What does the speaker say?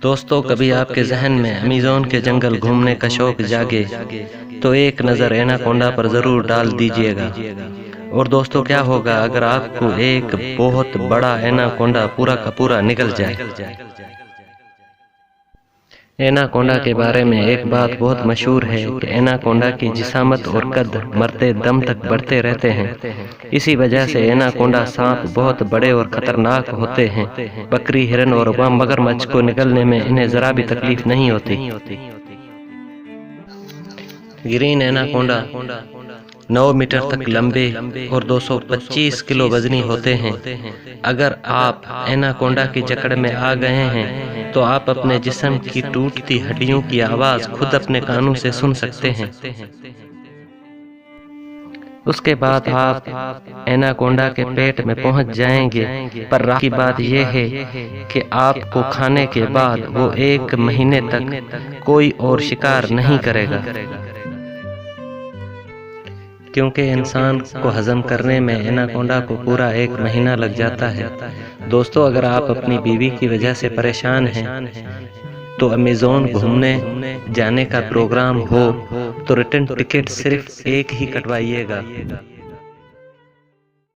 दोस्तों, कभी आपके जहन में अमेज़न के जंगल घूमने का शौक जागे तो एक नज़र एनाकोंडा पर ज़रूर डाल दीजिएगा। और दोस्तों, क्या होगा अगर आपको एक बहुत बड़ा एनाकोंडा पूरा का पूरा निगल जाए। एनाकोंडा के बारे में एक बात बहुत मशहूर है कि एनाकोंडा की जिसामत और कद मरते दम तक बढ़ते रहते हैं। इसी वजह से एनाकोंडा सांप बहुत बड़े और खतरनाक होते हैं। बकरी, हिरन और मगरमच्छ को निगलने में इन्हें जरा भी तकलीफ नहीं होती। ग्रीन एनाकोंडा 9 मीटर तक लंबे और 225 किलो वजनी होते हैं। अगर आप एनाकोंडा की जकड़ में आ गए हैं तो आप अपने जिस्म की टूटती हड्डियों की आवाज खुद अपने कानों से सुन सकते हैं। उसके बाद आप एनाकोंडा के पेट में पहुंच जाएंगे। पर राह की बात यह है कि आपको खाने के बाद वो 1 महीने तक कोई और शिकार नहीं करेगा, क्योंकि इंसान को हजम करने में एनाकोंडा को पूरा 1 महीना लग जाता है। दोस्तों, अगर आप अपनी बीवी की वजह से परेशान हैं तो अमेज़न घूमने जाने का प्रोग्राम हो तो रिटर्न टिकट सिर्फ 1 ही कटवाइएगा।